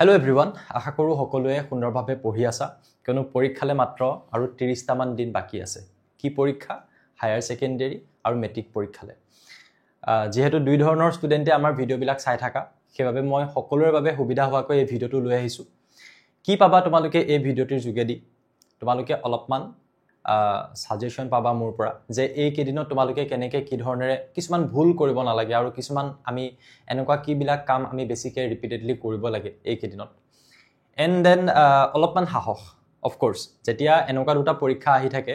Hello everyone, আশা কৰো সকলোৱে সুন্দৰভাৱে পঢ়ি আছা কিয়নো পৰীক্ষালে মাত্ৰ আৰু 30টা মান দিন বাকি আছে কি পৰীক্ষা হায়াৰ সেকেন্ডাৰী আৰু মেট্ৰিক পৰীক্ষালে যেহেতু দুই ধৰণৰ ষ্টুডেন্টে আমাৰ ভিডিও বিলাক চাই থাকা সেইবাবে মই সকলোৰে বাবে সুবিধা হোৱাকৈ এই ভিডিওটো লৈ আহিছো কি পাবা তোমালোকে এই ভিডিওটিৰ যোগেদি তোমালোকে অলপমান সাজেশন পাবা মোৰ পৰা যে এই কেদিনত তোমালোকে কেনেকৈ কি ধৰণেৰে কিছুমান ভুল কৰিব নালাগে আৰু কিছুমান আমি এনেকুৱা কি বিলাক কাম আমি বেছিকৈ ৰিপিটেডলি কৰিব লাগে এই কেদিনত এণ্ড দেন অলপমান সাহস অফ কোৰ্স যেতিয়া এনেকুৱা দুটা পৰীক্ষা আহি থাকে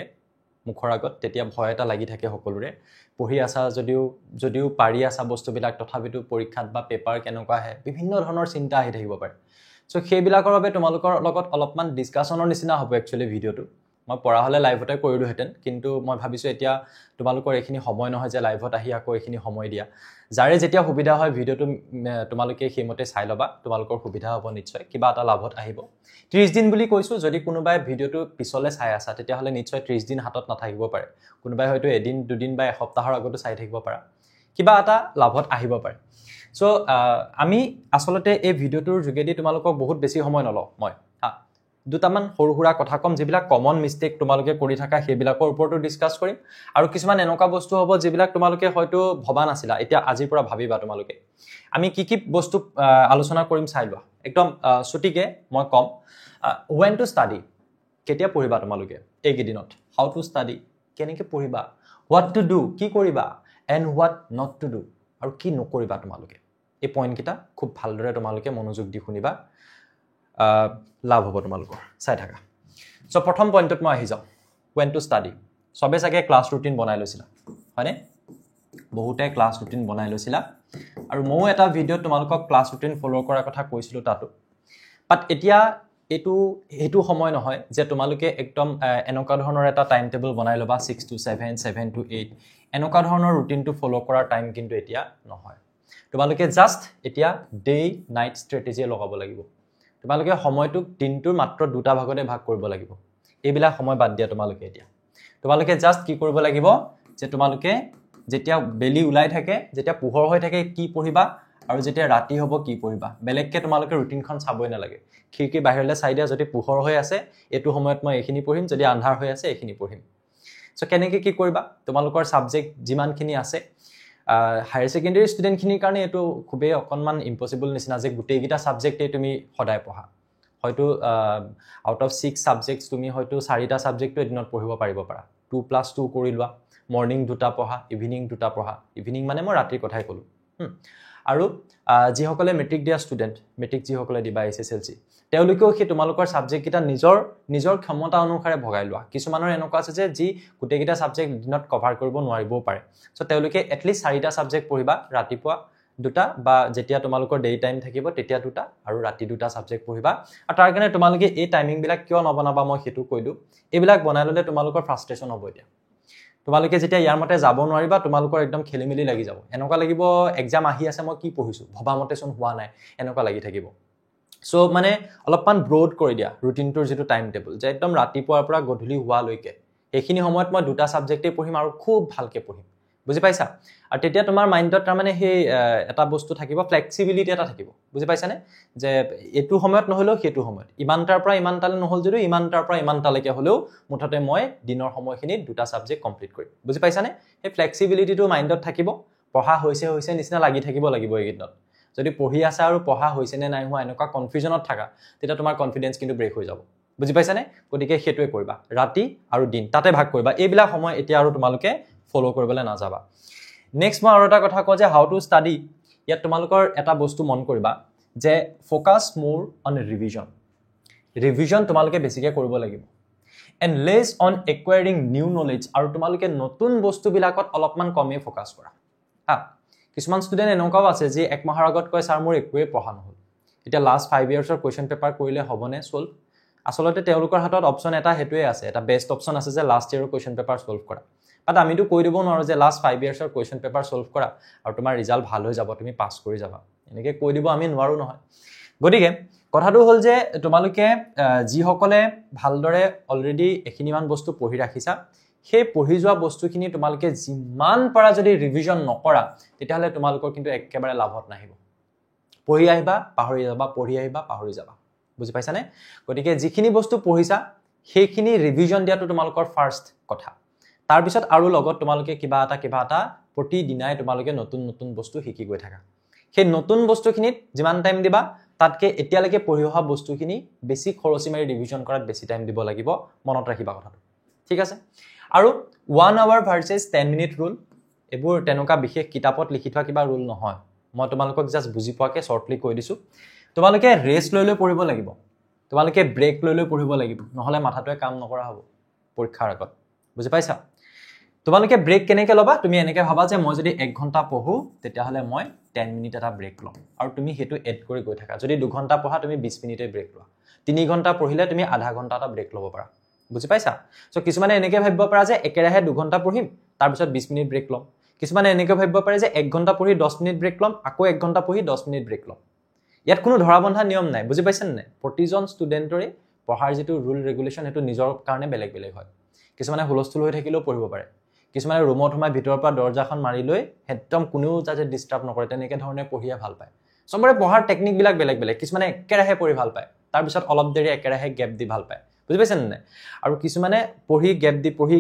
মুখৰ আগত তেতিয়া ভয় এটা লাগি থাকে সকলোৰে পঢ়ি আছা যদিও পাৰি আছা বস্তুবিলাক তথাপিতো পৰীক্ষাত বা পেপাৰ কেনেকুৱা আহে বিভিন্ন ধৰণৰ চিন্তা আহি থাকিব পাৰে সো সেইবিলাকৰ বাবে তোমালোকৰ লগত অলপমান ডিসকাশনৰ নিচিনা হ'ব একচুয়ালি ভিডিওটো মই পঢ়া হলে লাইভতে কৰিলো হেতেন কিন্তু মই ভাবিছো এতিয়া তোমালোকৰ এখিনি সময় নহয় যে লাইভত আহি আকৌ এখিনি সময় দিয়া যাৰে যেতিয়া সুবিধা হয় ভিডিওটো তোমালোকে হেমতে চাই লবা তোমালোকৰ সুবিধা হ'ব নিশ্চয় কিবা এটা লাভত আহিব 30 দিন বুলি কৈছো যদি কোনোবাই ভিডিওটো পিছলে চাই আছা তেতিয়া হলে নিশ্চয় 30 দিন হাতত নাথাকিব পাৰে কোনোবাই হয়তো এদিন দুদিন বা এসপ্তাহৰ আগতো চাই থাকিব পাৰা কিবা এটা লাভত আহিব পাৰে সো আমি আসলতে এই ভিডিওটোৰ যোগেদি তোমালোকক বহুত বেছি সময় নলও মই দুটামান সৰুহুৰা কথা কম যিবিলাক কমন মিস্টেক তোমালোকে কৰি থাকা সেইবিলাকৰ ওপৰতো ডিসকাস কৰিম আৰু কিছুমান এনেকুৱা বস্তু হ'ব যিবিলাক তোমালোকে হয়তো ভবা নাছিলা এতিয়া আজিৰ পৰা ভাবিবা তোমালোকে আমি কি বস্তু আলোচনা কৰিম চাই লোৱা একদম ছুটিকে মই কম when to study কেতিয়া পঢ়িবা তোমালোকে এই গিদিনত how to study কেনেকৈ পঢ়িবা what to do কি কৰিবা and what not to do আৰু কি নকৰিবা তোমালোকে এই পইণ্ট কিটা খুব ভালদৰে তোমালোকে মনোযোগ দি শুনিবা লাভ হ'ব তোমালোকৰ চাই থাকা সো প্ৰথম পইণ্টত মই আহি যাও when to study সবে সাকে ক্লাস রুটিন বনাই লৈছিলা হয়নে বহুতে ক্লাস রুটিন বনাই লৈছিলা আৰু মই এটা ভিডিও তোমালোকক ক্লাস ৰুটিন ফলো কৰাৰ কথা কৈছিলো তাতো বাট এতিয়া এটো সময় নহয় যে তোমালোকে একদম এনেকুৱা ধৰণৰ এটা টাইম টেবল বনাই লবা 6 to 7 7 to 8 এনেকুৱা ধৰণৰ ৰুটিনটো ফলো কৰাৰ টাইম কিন্তু এতিয়া নহয় তোমালোকে জাস্ট এতিয়া ডে নাইট স্ট্ৰেটেজি লগাব লাগিব তোমালোকে সময়টো দিনটোৰ মাত্ৰ দুটা ভাগতে ভাগ কৰিব লাগিব এইবিলাক সময় বাদ দিয়া তোমালোকে এতিয়া তোমালোকে জাস্ট কি কৰিব লাগিব যে তোমালোকে যেতিয়া বেলি উলাই থাকে যেতিয়া পোহৰ হৈ থাকে কি পঢ়িবা আৰু যেতিয়া ৰাতি হ'ব কি পঢ়িবা বেলেগকে তোমালোকে ৰুটিনখন চাবই নালাগে খিৰকি বাহিৰলে চাই দিয়া যদি পোহৰ হৈ আছে এটো সময়ত মই এখিনি পঢ়িম যদি আন্ধাৰ হৈ আছে এখিনি পঢ়িম সো কেনেকৈ কি কৰিবা তোমালোকৰ সাবজেক্ট যিমানখিনি আছে হায়াৰ সেকেন্ডাৰী ষ্টুডেন্ট খিনিৰ কাৰণে এটো খুবেই অকনমান ইম্পসিবল নিচিনা যে গুটেইগিটা সাবজেক্টে তুমি সদায় পঢ়া হয়তো আউট অফ 6 সাবজেক্টস তুমি হয়তো 4টা সাবজেক্টটো এদিনত পঢ়িব পাৰিব পাৰা 2+2 কৰি লোৱা মৰ্নিং দুটা পঢ়া ইভিনিং দুটা পঢ়া ইভিনিং মানে মই ৰাতিৰ কথাই কলো আৰু যি সকলে মেট্ৰিক দিয়া ষ্টুডেন্ট মেট্ৰিক যি সকলে দিবা এছএছএলসি তেওঁলোকেও কি তোমালোকৰ সাবজেক্ট কিটা নিজৰ ক্ষমতা অনুসাৰে ভগাই লোৱা কিছুমানৰ এনেকুৱা আছে যে যি গুটেইগিটা সাবজেক্ট দিনত কভাৰ কৰিব নোৱাৰিবও পাৰে সো তেওঁলোকে এটলিষ্ট 4টা সাবজেক্ট পঢ়িবা ৰাতিপুৱা দুটা বা যেতিয়া তোমালোকৰ ডে টাইম থাকিব তেতিয়া দুটা আৰু ৰাতি দুটা সাবজেক্ট পঢ়িবা আৰু তাৰ কাৰণে তোমালোকে এই টাইমিং বিলাক কিয় নবনাবা মই হেতু কৈদু এইবিলাক বনাই ললে তোমালোকৰ ফ্ৰাষ্ট্ৰেচন হ'ব এতিয়া তোমালোকে যেতিয়া ইয়াৰ মতে যাব নোৱাৰিবা তোমালোকৰ একদম খেলিমেলি লাগি যাব এনেকুৱা লাগিব এক্সাম আহি আছে মই কি পঢ়িছো ভবা মতে চোন হোৱা নাই এনেকুৱা লাগি থাকিব সো মানে অলপমান ব্ৰড কৰি দিয়া ৰুটিনটোৰ যেটো টাইম টেবল যে একদম ৰাতিপুৱাৰ পৰা গধূলি হোৱা লৈকে এইখিনি সময়ত মই দুটা সাবজেক্টে পঢ়িম আৰু খুব ভালকে পঢ়িম বুজি পাইছা আৰু তেতিয়া তোমাৰ মাইন্ডত তাৰ মানে সেই এটা বস্তু থাকিব ফ্লেক্সিবিলিটি এটা থাকিব বুজি পাইছা নে যে এটো সময়ত নহলেও হেতু সময়ত ইমানটাৰ পৰা ইমানটালে নহল যদি ইমানটাৰ পৰা ইমানটালৈকে হলেও মুঠতে মই দিনৰ সময়খিনি দুটা সাবজেক্ট কমপ্লিট কৰিম বুজি পাইছা নে এই ফ্লেক্সিবিলিটিটো মাইন্ডত থাকিব পঢ়া হৈছে নিচিনা লাগি থাকিব লাগিব এই গিদিনত যদি পঢ়ি আছা আৰু পঢ়া হৈছে নে নাই হোৱা এনেকুৱা কনফিউজনত থাকা তেতিয়া তোমাৰ কনফিডেন্স কিন্তু ব্ৰেক হৈ যাব বুজি পাইছা নে গতিকে হেতুৱে কৰিবা ৰাতি আৰু দিন তাতে ভাগ কৰিবা এইবিলাক সময় এতিয়া আৰু তোমালোকে ফলো কৰিবলৈ না যাবা নেক্সট মই আৰু এটা কথা কওঁ যে হাউ টু ষ্টাডি ইয়াত তোমালোকৰ এটা বস্তু মন কৰিবা যে ফোকাস মোৰ অন ৰিভিজন তোমালোকে বেছিকৈ কৰিব লাগিব and less on acquiring new knowledge আৰু তোমালোকে নতুন বস্তুবিলাকত অলপমান কমে ফোকাস কৰা কিছুমান ষ্টুডেন্ট এনেকুৱাও আছে যে এক মাহৰ আগত কয় স্যাৰ মোৰ একোৱে পঢ়া নহল এতিয়া লাষ্ট 5 ইয়াৰ্ছৰ কোৱেশ্চন পেপাৰ কৰিলে হ'বনে সলভ আসলতে তেওঁলোকৰ হাতত অপচন এটা হেতুৱে আছে এটা বেষ্ট অপচন আছে যে লাষ্ট ইয়াৰৰ কোৱেশ্চন পেপাৰ সলভ কৰা বাট আমিতো কৈ দিব নোৱাৰো যে লাষ্ট 5 ইয়াৰ্ছৰ কোৱেশ্চন পেপাৰ সলভ কৰা আৰু তোমাৰ ৰিজাল্ট ভাল হৈ যাব তুমি পাস কৰি যাবা এনেকৈ কৈ দিব আমি নোৱাৰো নহয় গতিকে কথাটো হল যে তোমালোকে যি সকলে ভালদৰে অলৰেডি এখিনিমান বস্তু পঢ়ি ৰাখিছা সেই পঢ়ি যোৱা বস্তুখিনি তোমালোকে যিমান পাৰা যদি ৰিভিজন নকৰা তেতিয়াহলে তোমালোকৰ কিন্তু একেবাৰে লাভত নাহিব পঢ়ি আহিবা পাহৰি যাবা পঢ়ি আহিবা পাহৰি যাবা বুজি পাইছানে গতিকে যিখিনি বস্তু পঢ়িছা সেইখিনি ৰিভিজন দিয়াটো তোমালোকৰ ফাৰ্ষ্ট কথা তাৰ পিছত আৰু লগত তোমালোকে কিবা এটা প্ৰতিদিনাই তোমালোকে নতুন বস্তু শিকি গৈ থাকা সেই নতুন বস্তুখিনিত যিমান টাইম দিবা তাতকে এতিয়ালৈকে পঢ়ি অহা বস্তুখিনি বেছি খৰচি মাৰি ৰিভিজন কৰাত বেছি টাইম দিব লাগিব মনত ৰাখিবা কথাটো ঠিক আছে আৰু 1 hour versus 10 minute rule এবোৰ তেনেকা বিশেষ কিতাপত লিখি থোৱা কিবা ৰুল নহয় মই তোমালোকক জাস্ট বুজি পোৱাকে শৰ্টলি কৈ দিছো তোমালোকে ৰেষ্ট লৈ পঢ়িব লাগিব তোমালোকে ব্ৰেক লৈ পঢ়িব লাগিব নহলে মাথাটোৱে কাম নকৰা হ'ব পৰীক্ষাৰ আগত বুজি পাইছা তোমালোকে ব্ৰেক কেনেকৈ লবা তুমি এনেকৈ ভাবা যে মই যদি 1 ঘন্টা পঢ়ো তেতিয়া হলে মই 10 মিনিট এটা ব্ৰেক লম আৰু তুমি হেতু এড কৰি গৈ থাকা যদি 2 ঘন্টা পঢ়া তুমি 20 মিনিটে ব্ৰেক লোৱা 3 ঘন্টা পঢ়িলে তুমি আধা ঘন্টা এটা ব্ৰেক ল'ব পাৰা বুজি পাইছা সো কিছুমানে এনেকৈ ভাবিব পাৰা যে একেৰাহে 2 ঘন্টা পঢ়িম তাৰ পিছত 20 মিনিট ব্ৰেক লম কিছুমানে এনেকৈ ভাবিব পাৰে যে 1 ঘন্টা পঢ়ি 10 মিনিট ব্ৰেক লম আকৌ 1 ঘন্টা পঢ়ি 10 মিনিট ব্ৰেক লম ইয়াত কোনো ধৰাবন্ধা নিয়ম নাই বুজি পাইছেন নাই প্ৰতিজন ষ্টুডেন্টৰে পঢ়াৰ যেটো ৰুল ৰেগুলেশন হেতু নিজৰ কাৰণে বেলেগ বেলেগ হয় কিছুমানে হুলস্থুল হৈ থাকিলেও পঢ়িব পাৰে কিছুমানে ৰুমত সোমাই ভিতৰৰ পৰা দৰজাখন মাৰি লৈ একদম কোনেও যাতে ডিস্টাৰ্ব নকৰে তেনেকৈ ধৰণে পঢ়িয়া ভাল পায় সবৰে পঢ়াৰ টেকনিক বিলাক বেলেগ বেলেগ কিছুমানে একেৰাহে পঢ়ি ভাল পায় তাৰ পিছত অলপ দেৰি একেৰাহে গ্যাপ দি ভাল পায় বুজি পাইছেন নাই আৰু কিছুমানে পঢ়ি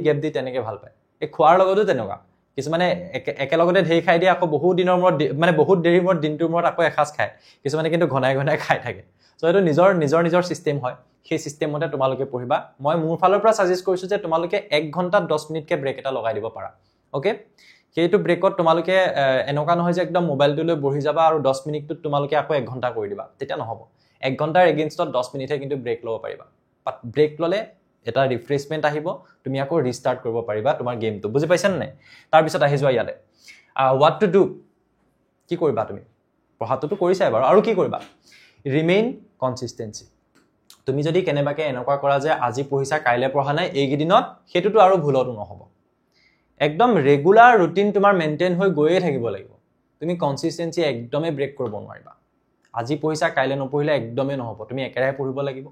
গ্যাপ দি তেনেকৈ ভাল পায় এই খোৱাৰ লগতো তেনেকুৱা কিছুমানে একেলগতে ঢেই খাই দিয়ে আকৌ বহুত দিনৰ মূৰত মানে বহুত দেৰি মূৰত দিনটোৰ মূৰত আকৌ এখাস খায় কিছুমানে কিন্তু ঘনাই খাই থাকে সো এটো নিজৰ সিস্টেম হয় সেই সিস্টেমতে তোমালোকে পঢ়িবা মই মোৰ ফালৰ পৰা সাজেষ্ট কৰিছো যে তোমালোকে 1 ঘন্টা 10 মিনিটকে ব্ৰেক এটা লগাই দিব পাৰা ওকে সেইটো ব্ৰেকত তোমালোকে এনেকা নহয় যে একদম মোবাইলটো লৈ বহি যাবা আৰু 10 মিনিটত তোমালোকে আকৌ 1 ঘন্টা কৰি দিবা তেতিয়া নহব 1 ঘন্টাৰ এগেইনষ্টত 10 মিনিটে কিন্তু ব্ৰেক লব পাৰিবা বাট ব্ৰেক ললে এটা ৰিফ্ৰেশমেন্ট আহিব তুমি আকৌ ৰিস্টাৰ্ট কৰিব পাৰিবা তোমাৰ গেমটো বুজি পাইছানে নাই তাৰ পিছত আহি যোৱা ইয়ালে what to do কি কৰিবা তুমি পঢ়াটোতো কৰিছাই বাৰু আৰু কি কৰিবা ৰিমেইন কনসিস্টেন্সি তুমি যদি কেনেবাকে এনেকুৱা কৰা যে আজি পঢ়িছা কাইলে পঢ়া নাই এই গিদিনত হেতুটো আৰু ভুলটো নহব একদম ৰেগুলাৰ ৰুটিন তোমাৰ মেইনটেইন হৈ গৈয়ে থাকিব লাগিব তুমি কনসিস্টেন্সি একদমে ব্ৰেক কৰিব নোৱাৰিবা আজি পঢ়িছা কাইলে নপঢ়িলে একদমে নহব তুমি একেৰাহে পঢ়িব লাগিব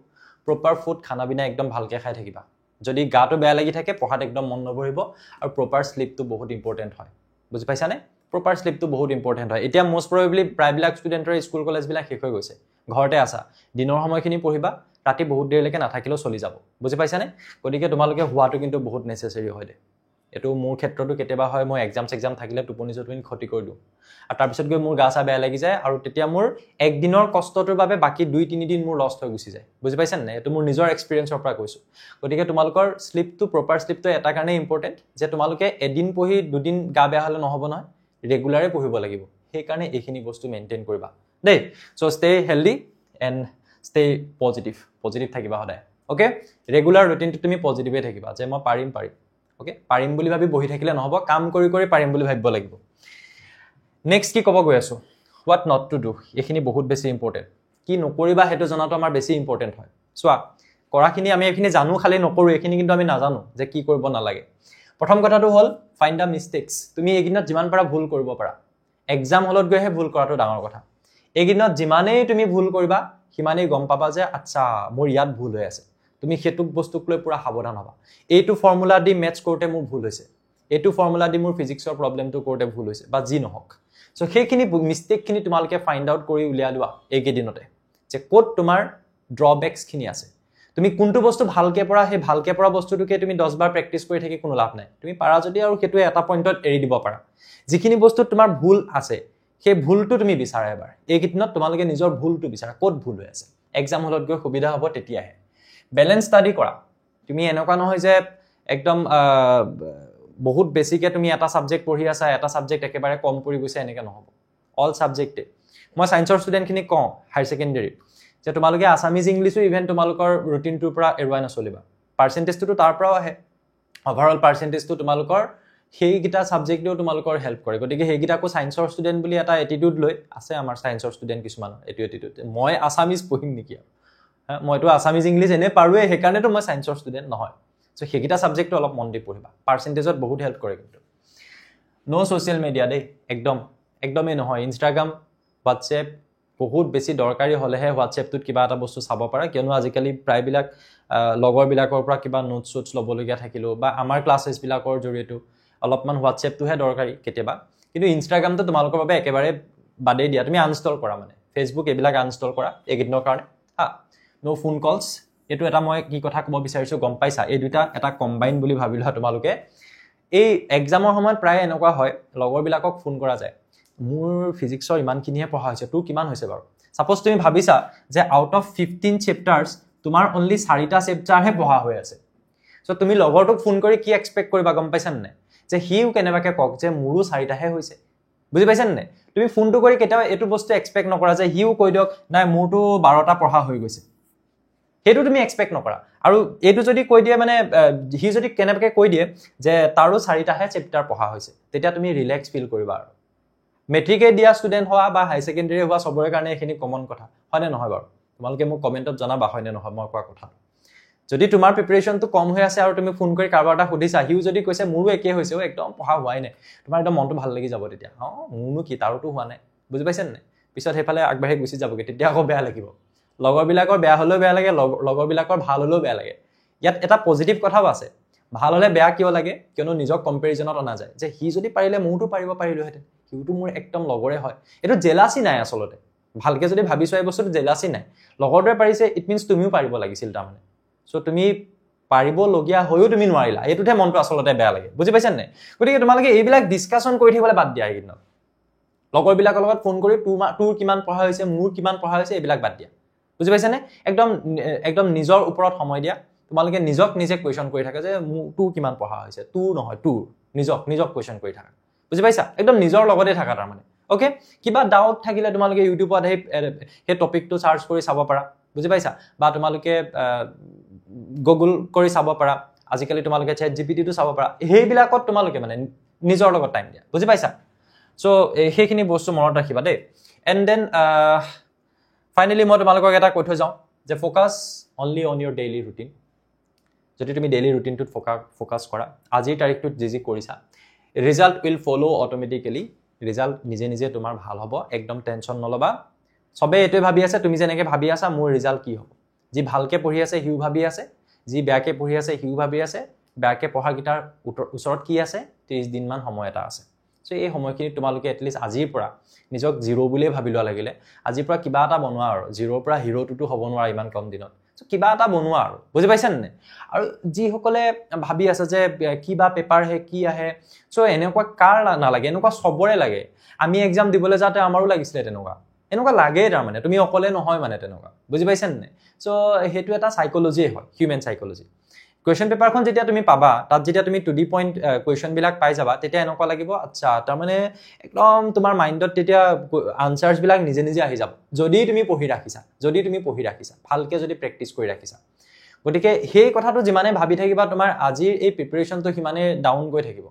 প্ৰপাৰ ফুড খানা বিনা একদম ভালকে খাই থাকিবা যদি গাটো বেয়া লাগি থাকে পঢ়াত একদম মন নবহিব আৰু প্ৰপাৰ স্লিপটো বহুত ইম্পৰ্টেন্ট হয় বুজি পাইছানে প্ৰপাৰ স্লিপটো বহুত ইম্পৰ্টেন্ট হয় এতিয়া মোস্ট প্ৰবেবলি প্ৰায়বিলাক ষ্টুডেন্টৰ স্কুল কলেজ বিলাক শেষ হৈ গৈছে ঘৰতে আছা দিনৰ সময়খিনি পঢ়িবা ৰাতি বহুত দেৰিলৈকে নাথাকিলেও চলি যাব বুজি পাইছানে গতিকে তোমালোকে হোৱাটো কিন্তু বহুত নেসেসাৰী হয় দে এটো মোৰ ক্ষেত্ৰটো কেতিয়াবা হয় মই এক্সাম থাকিলে টোপনি ক্ষতি কৰি দিও আৰু তাৰ পিছত গৈ মোৰ গাছা বেয়া লাগি যায় আৰু তেতিয়া মোৰ এক দিনৰ কষ্টটোৰ বাবে বাকি 2-3 দিন মোৰ লষ্ট হৈ গুছি যায় বুজি পাইছানে নাই এটো মোৰ নিজৰ এক্সপেৰিয়েন্সৰ পৰা কৈছো গতিকে তোমালোকৰ স্লিপটো প্ৰপাৰ স্লিপটো এটা কাৰণে ইম্পৰ্টেন্ট যে তোমালোকে এদিন পঢ়ি দুদিন গা বেয়া হলে নহব নহয় ৰেগুলাৰে পঢ়িব লাগিব সেই কাৰণে এইখিনি বস্তু মেইনটেইন কৰিবা দেই so stay healthy and stay positive থাকিবা সদায় ওকে ৰেগুলাৰ ৰুটিনটো তুমি পজিটিভে থাকিবা যে মই পাৰিম ওকে পাৰিম বুলি ভাবি বহি থাকিলে নহব কাম কৰি পাৰিম বুলি ভাবিব লাগিব নেক্সট কি কব গৈ আছো what not to do এখিনি বহুত বেছি ইম্পৰ্টেন্ট কি নকৰিবা হেতু জনাটো আমাৰ বেছি ইম্পৰ্টেন্ট হয় সোৱা কৰাখিনি আমি এখিনি জানো খালি নকৰো এখিনি কিন্তু আমি নাজানো যে কি কৰিব নালাগে প্ৰথম কথাটো হল ফাইন্ড দা মিস্টেকস তুমি এগিনত যিমান পাৰা ভুল কৰিব পাৰা এক্সাম হলত গৈহে ভুল কৰাটো ডাঙৰ কথা এগিনত যিমানেই তুমি ভুল কৰিবা সিমানেই গম পাবা যে আচ্ছা মোৰ ইয়াত ভুল হৈ আছে তুমি হেতুক বস্তুক লৈ পুৰা সাৱধান হবা এইটো ফৰ্মুলা দি মেথছ কৰতে মোৰ ভুল হৈছে এইটো ফৰ্মুলা দি মোৰ ফিজিক্সৰ প্ৰবলেমটো কৰতে ভুল হৈছে বা যি নহক সো সেইখিনি মিস্টেকখিনি তোমালকে ফাইন্ড আউট কৰি উলিয়া লোৱা একেদিনতে যে কোড তোমাৰ ড্ৰবেক্স খিনি আছে তুমি কোনটো বস্তু ভালকে পঢ়া হে ভালকে পঢ়া বস্তুটোকে তুমি 10 বাৰ প্ৰেক্টিস কৰি থাকি কোনো লাভ নাই তুমি পাৰা যদি আৰু হেতু এটা পইণ্টত এৰি দিব পাৰা যিখিনি বস্তু তোমাৰ ভুল আছে সেই ভুলটো তুমি বিচাৰা এবাৰ এইকিদিনত তোমালকে নিজৰ ভুলটো বিচাৰা কোড ভুল হৈ আছে এক্সাম হলত গৈ সুবিধা হ'ব তেতিয়াহে ব্যালেন্স স্টাডি কৰা তুমি এনেকুৱা নহয় যে একদম বহুত বেছিকে তুমি এটা সাবজেক্ট পঢ়ি আছা এটা সাবজেক্ট একেবাৰে কম পঢ়ি গৈছে এনেকে নহব অল সাবজেক্টে মই সায়েন্সৰ ষ্টুডেন্টখিনি কওঁ হাই সেকেন্ডাৰী যে তোমালোকে আসামিজ ইংলিশো ইভেন তোমালোকৰ ৰুটিনটোৰ পৰা এৰুৱাই নচলিবা পাৰ্সেন্টেজটো তাৰ পৰাও আহে ওভাৰঅল পাৰ্সেন্টেজটো তোমালোকৰ সেই গিটা সাবজেক্টেও তোমালোকৰ হেল্প কৰে গতিকে সেই গিটাকো সায়েন্সৰ ষ্টুডেন্ট বুলি এটা এটিটিউড লৈ আছে আমাৰ সায়েন্সৰ ষ্টুডেন্ট কিছুমান এটিটিউড মই আসামিজ পঢ়িম নেকি মইতো আসামিজ ইংলিশ এনে পাৰুৱে হে কাৰণেতো মই সায়েন্সৰ ষ্টুডেন্ট নহয় সো হেগিটা সাবজেক্টটো অলপ মন দি পঢ়িবা পাৰ্সেন্টেজত বহুত হেল্প কৰে কিন্তু নো সোশ্যাল মিডিয়া দেই একদমই নহয় ইনষ্টাগ্ৰাম হোৱাটছএপ বহুত বেছি দৰকাৰী হলেহে হোৱাটছএপটোত কিবা এটা বস্তু চাব পাৰা কিয়নো আজিকালি প্ৰায়বিলাক লগৰ বিলাকৰ পৰা কিবা নোটছ লবলগীয়া থাকিলো বা আমাৰ ক্লাছেছ বিলাকৰ জৰিয়তে অলপমান হোৱাটছএপটোহে দৰকাৰী কেতিয়াবা কিন্তু ইনষ্টাগ্ৰামটো তোমালোকৰ বাবে একেবাৰে বাদেই দিয়া তুমি আনইনষ্টল কৰা মানে ফেচবুক এইবিলাক আনইনষ্টল কৰা এইকেইদিনৰ কাৰণে হা নো ফোন কলছ এইটো এটা মই কি কথা ক'ব বিচাৰিছোঁ গম পাইছা এই দুটা এটা কম্বাইন বুলি ভাবি লোৱা তোমালোকে এই এক্সামৰ সময়ত প্ৰায় এনেকুৱা হয় লগৰবিলাকক ফোন কৰা যায় মোৰ ফিজিক্সৰ ইমানখিনিহে পঢ়া হৈছে তোৰ কিমান হৈছে বাৰু সাপোজ তুমি ভাবিছা যে আউট অফ 15 চেপ্টাৰ্ছ তোমাৰ অনলি 4টা চেপ্টাৰহে পঢ়া হৈ আছে সো তুমি লগৰটোক ফোন কৰি কি এক্সপেক্ট কৰিবা গম পাইছা নে যে হিউ কেনেবাকে কক যে মোৰো 4টাহে হৈছে বুজি পাইছা নে তুমি ফোনটো কৰি কেতিয়াও এটো বস্তু এক্সপেক্ট নকৰা যে হিউ কৈ দিয়ক নাই মোৰটো 12টা পঢ়া হৈ গৈছে হেতু তুমি এক্সপেক্ট নকৰা আৰু এটো যদি কৈ দিয়ে মানে হি যদি কেনেবাকে কৈ দিয়ে যে তাৰো 4টাহে চেপ্টাৰ পঢ়া হৈছে তেতিয়া তুমি ৰিলেক্স ফিল কৰিবা আৰু মেট্ৰিকে দিয়া ষ্টুডেন্ট হোৱা বা হাই সেকেন্ডাৰী হোৱা সবৰে কাৰণে এখিনি কমন কথা হয়নে নহয় বাৰু তোমালোকে মোক কমেন্টত জনাবা হয়নে নহয় মই কোৱা কথা যদি তোমাৰ প্ৰিপাৰেচনটো কম হৈ আছে আৰু তুমি ফোন কৰি কাৰবাৰটা সুধিছা হিউ যদি কৈছে মোৰো একে হৈছে একদম পঢ়া হোৱাই নাই তোমাৰ একদম মনটো ভাল লাগি যাব তেতিয়া মোৰনো কি তাৰোটো হোৱা নাই বুজি পাইছেন নে পিছত হেফালে আগবাঢ়ি গুচি যাবগে তেতিয়া আকৌ বেয়া লাগিব লগৰবিলাকৰ বেয়া হলেও বেয়া লাগে লগৰবিলাকৰ ভাল হলেও বেয়া লাগে ইয়াত এটা পজিটিভ কথাও আছে ভাল হলে বেয়া কিয় লাগে কিয়নো নিজক কম্পেৰিজনত অনা যায় যে হি যদি পাৰিলে মোৰটো পাৰিলোহেঁতেন হিউটো মোৰ একদম লগৰে হয় এটো জেলাসি নাই আসলতে ভালকে যদি ভাবিছো এই বস্তুটো জেলাসি নাই লগৰটোৱে পাৰিছে ইট মিন্স তুমিও পাৰিব লাগিছিল তাৰমানে সো তুমি পাৰিব লগিয়া হৈও তুমি নোৱাৰিলা এটোতে মনটো আসলতে বেয়া লাগে বুজি পাইছানে নাই গতিকে তোমালোকে এইবিলাক ডিসকাশন কৰি থাকিবলৈ বাদ দিয়া এইদিন লগৰবিলাকৰ লগত ফোন কৰি তোৰ কিমান পঢ়া হৈছে মোৰ কিমান পঢ়া হৈছে এইবিলাক বাদ দিয়া বুজি পাইছানে একদম নিজৰ ওপৰত সময় দিয়া তোমালোকে নিজক নিজে কোৱেশ্চন কৰি থাকে যে তোৰ কিমান পঢ়া হৈছে তোৰ নহয় তোৰ নিজক কোৱেশ্চন কৰি থাকা বুজি পাইছা একদম নিজৰ লগতে থাকা তাৰমানে ওকে কিবা ডাউট থাকিলে তোমালোকে ইউটিউবত হে টপিকটো সাৰ্চ কৰি চাব পাৰা বুজি পাইছা বা তোমালোকে গুগল কৰি চাব পাৰা আজিকালি তোমালোকে চ্যাট জিপিটিটো চাব পাৰা হেইবিলাকত তোমালোকে মানে নিজৰ লগত টাইম দিয়া বুজি পাইছা সো হেখিনি বস্তু মনত ৰাখিবা দেই এন্ড দেন ফাইনালি মই তোমালোকক এটা কৈ থৈ যাওঁ যে focus only on Euro daily routine যদি তুমি ডেইলি ৰুটিনটোত ফোকাস কৰা আজিৰ তাৰিখটোত যি কৰিছা result will follow automatically result নিজে নিজে তোমাৰ ভাল হ'ব একদম টেনচন নলবা সবে এটোই ভাবি আছে তুমি যেনেকে ভাবি আছা মোৰ ৰিজাল্ট কি হ'ব যি ভালকে পঢ়ি আছে হিউ ভাবি আছে যি বেয়াকে পঢ়ি আছে হিউ ভাবি আছে বেয়াকে পঢ়া গিটাৰ ওচৰত কি আছে 30 দিন মান সময় এটা আছে সো এই সময়খিনি তোমালোকে এটলিষ্ট আজিৰ পৰা নিজক জিৰো বুলিয়ে ভাবি লোৱা লাগিলে আজিৰ পৰা কিবা এটা বনোৱা আৰু জিৰোৰ পৰা হিৰোটো হ'ব নোৱাৰা ইমান কম দিনত সো কিবা এটা বনোৱা আৰু বুজি পাইছানে নাই আৰু যি সকলে ভাবি আছে যে কিবা পেপাৰ হে কি আহে সো এনেকুৱা কাৰ নালাগে এনেকুৱা সবৰে লাগে আমি এক্সাম দিবলৈ যাতে আমাৰো লাগিছিলে এনেকুৱা লাগে তাৰমানে তুমি অকলে নহয় মানে তেনেকুৱা বুজি পাইছানে নাই সো হেতু এটা সাইকোলজি হয় হিউম্যান সাইকোলজি কোৱেশ্চন পেপাৰখন যেতিয়া তুমি পাবা তাত যেতিয়া তুমি টু দি পইণ্ট কোৱেশ্চন বিলাক পাই যাবা তেতিয়া এনেকুৱা লাগিব আচ্ছা তাৰমানে একদম তোমাৰ মাইন্ডত তেতিয়া আনসাৰছ বিলাক নিজে নিজে আহি যাব যদি তুমি পঢ়ি ৰাখিছা ভালকে যদি প্ৰেক্টিস কৰি ৰাখিছা গতিকে সেই কথাটো যিমানে ভাবি থাকিবা তোমাৰ আজিৰ এই প্ৰিপাৰেচনটো হিমানে ডাউন গৈ থাকিব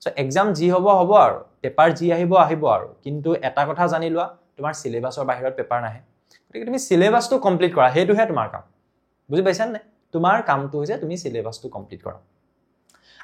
সো এক্সাম যি হ'ব আৰু পেপাৰ যি আহিব আৰু কিন্তু এটা কথা জানি লোৱা তোমাৰ সিলেবাসৰ বাহিৰত পেপাৰ নাহে গতিকে তুমি সিলেবাসটো কমপ্লিট কৰা হেতুহে তোমাৰ কাম বুজি পাইছানে তোমাৰ কামটো হৈছে তুমি সিলেবাসটো কমপ্লিট কৰা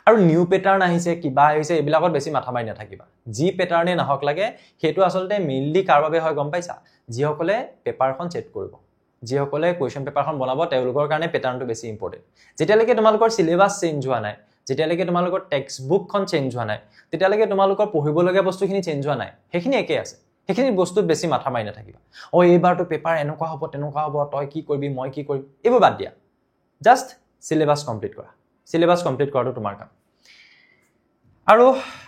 আৰু নিউ প্যাটাৰ্ন আহিছে কিবা আহিছে এইবিলাকত বেছি মাথা মাৰি নাথাকিবা যি প্যাটাৰ্নে নাহক লাগে হেতু আসলতে মেইনলি কাৰ বাবে হয় গম পাইছা যি সকলে পেপাৰখন চেট কৰিব যি সকলে কোৱেশ্চন পেপাৰখন বনাব তেওঁলোকৰ কাৰণে প্যাটাৰ্নটো বেছি ইম্পৰ্টেন্ট যেতিয়ালৈকে তোমালোকৰ সিলেবাস চেঞ্জ হোৱা নাই যেতিয়ালৈকে তোমালোকৰ টেক্সট বুকখন চেঞ্জ হোৱা নাই তেতিয়ালৈকে তোমালোকৰ পঢ়িবলগীয়া বস্তুখিনি চেঞ্জ হোৱা নাই হেখিনি একে আছে হেখিনি বস্তুত বেছি মাথা মাৰি নাথাকিবা এইবাৰটো পেপাৰ এনেকুৱা হ'ব তেনেকুৱা হ'ব তই কি কৰিবি মই কি কৰিম এইবোৰ বাদ দিয়া জাস্ট সিলেবাস কমপ্লিট কৰা সিলেবাস কমপ্লিট কৰাটো তোমাৰ কাম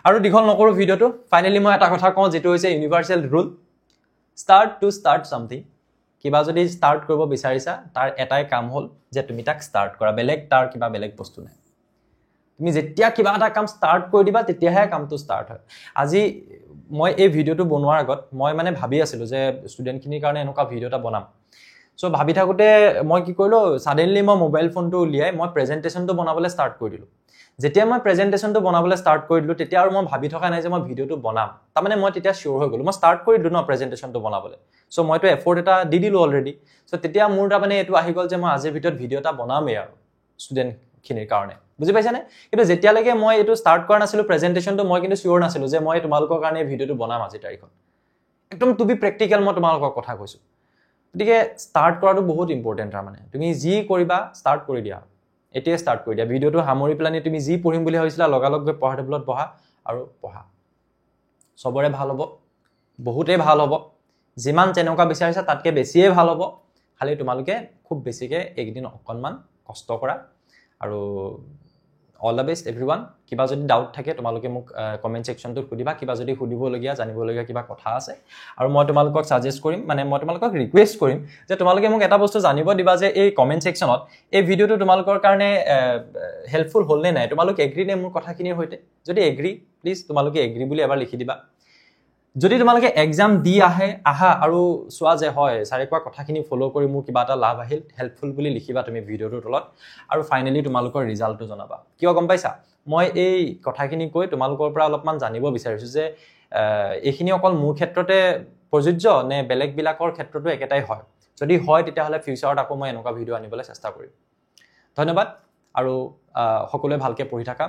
আৰু দীঘল নকৰো ভিডিওটো ফাইনালি মই এটা কথা কওঁ যেটো হৈছে ইউনিভাৰ্সাল ৰুল স্টাৰ্ট সামথিং কিবা যদি স্টাৰ্ট কৰিব বিচাৰিছা তাৰ এটাই কাম হ'ল যে তুমি তাক স্টাৰ্ট কৰা তাৰ কিবা বেলেগ বস্তু নাই তুমি যেতিয়া কিবা এটা কাম স্টাৰ্ট কৰি দিবা তেতিয়াহে কামটো স্টাৰ্ট হয় আজি মই এই ভিডিওটো বনোৱাৰ আগত মই মানে ভাবি আছিলো যে ষ্টুডেন্টখিনিৰ কাৰণে এনেকুৱা ভিডিও এটা বনাম সো ভাবি থাকোতে মই কি কৰিলো সাডেনলি মই মোবাইল ফোনটো উলিয়াই মই প্ৰেজেন্টেশনটো বনাবলৈ স্টাৰ্ট কৰি দিলো যেতিয়া মই প্ৰেজেন্টেশনটো বনাবলৈ স্টাৰ্ট কৰি দিলো তেতিয়া আৰু মই ভাবি থকা নাই যে মই ভিডিওটো বনাম তাৰমানে মই তেতিয়া শিওৰ হৈ গলো মই স্টাৰ্ট কৰি দিলো ন প্ৰেজেন্টেশনটো বনাবলৈ সো মইতো এফৰ্ট এটা দি দিলো অলৰেডি সো তেতিয়া মোৰ তাৰমানে এটো আহি গল যে মই আজিৰ ভিডিওত ভিডিও এটা বনামেই আৰু ষ্টুডেন্টখিনিৰ কাৰণে বুজি পাইছানে কিন্তু যেতিয়ালৈকে মই এটো স্টাৰ্ট কৰা নাছিলো প্ৰেজেন্টেশনটো মই কিন্তু শিওৰ নাছিলো যে মই তোমালোকৰ কাৰণে ভিডিওটো বনাম আজি তাৰিখত একদম টু বি প্ৰেক্টিকেল মই তোমালোকৰ কথা কৈছো গতিকে স্টাৰ্ট কৰাটো বহুত ইম্পৰ্টেন্ট তাৰমানে তুমি যি কৰিবা স্টাৰ্ট কৰি দিয়া এতিয়া স্টাৰ্ট কৰি দিয়া ভিডিওটো সামৰি প্লানি তুমি যি পঢ়িম বুলি ভাবিছিলা লগালগ গৈ পঢ়া টেবুলত বহা আৰু পঢ়া সবৰে ভাল হ'ব বহুতে ভাল হ'ব যিমান যেনেকুৱা বিচাৰিছা তাতকৈ বেছিয়ে ভাল হ'ব খালি তোমালোকে খুব বেছিকৈ এইকেইদিন অকণমান কষ্ট কৰা আৰু অল দ্য বেষ্ট এভৰিৱান কিবা যদি ডাউট থাকে তোমালোকে মোক কমেণ্ট ছেকশ্যনটোত সুধিবা কিবা যদি সুধিবলগীয়া জানিবলগীয়া কিবা কথা আছে আৰু মই তোমালোকক ছাজেষ্ট কৰিম মানে মই তোমালোকক ৰিকুৱেষ্ট কৰিম যে তোমালোকে মোক এটা বস্তু জানিব দিবা যে এই কমেণ্ট ছেকশ্যনত এই ভিডিঅ'টো তোমালোকৰ কাৰণে হেল্পফুল হ'ল নে নাই তোমালোকে এগ্ৰী নে মোৰ কথাখিনিৰ সৈতে যদি এগ্ৰী প্লিজ তোমালোকে এগ্ৰী বুলি এবাৰ লিখি দিবা যদি তোমালোকে এক্সাম দি আহা আৰু চোৱা যে হয় ছাৰে কোৱা কথাখিনি ফ'ল' কৰি মোৰ কিবা এটা লাভ আহিল হেল্পফুল বুলি লিখিবা তুমি ভিডিঅ'টোৰ তলত আৰু ফাইনেলি তোমালোকৰ ৰিজাল্টটো জনাবা কিয় গম পাইছা মই এই কথাখিনি কৈ তোমালোকৰ পৰা অলপমান জানিব বিচাৰিছোঁ যে এইখিনি অকল মোৰ ক্ষেত্ৰতে প্ৰযোজ্য নে বেলেগবিলাকৰ ক্ষেত্ৰতো একেটাই হয় যদি হয় তেতিয়াহ'লে ফিউচাৰত আকৌ মই এনেকুৱা ভিডিঅ' আনিবলৈ চেষ্টা কৰিম ধন্যবাদ আৰু সকলোৱে ভালকৈ পঢ়ি থাকা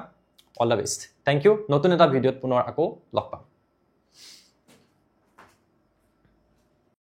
all the best thank you নতুন এটা ভিডিঅ'ত পুনৰ আকৌ লগ পাম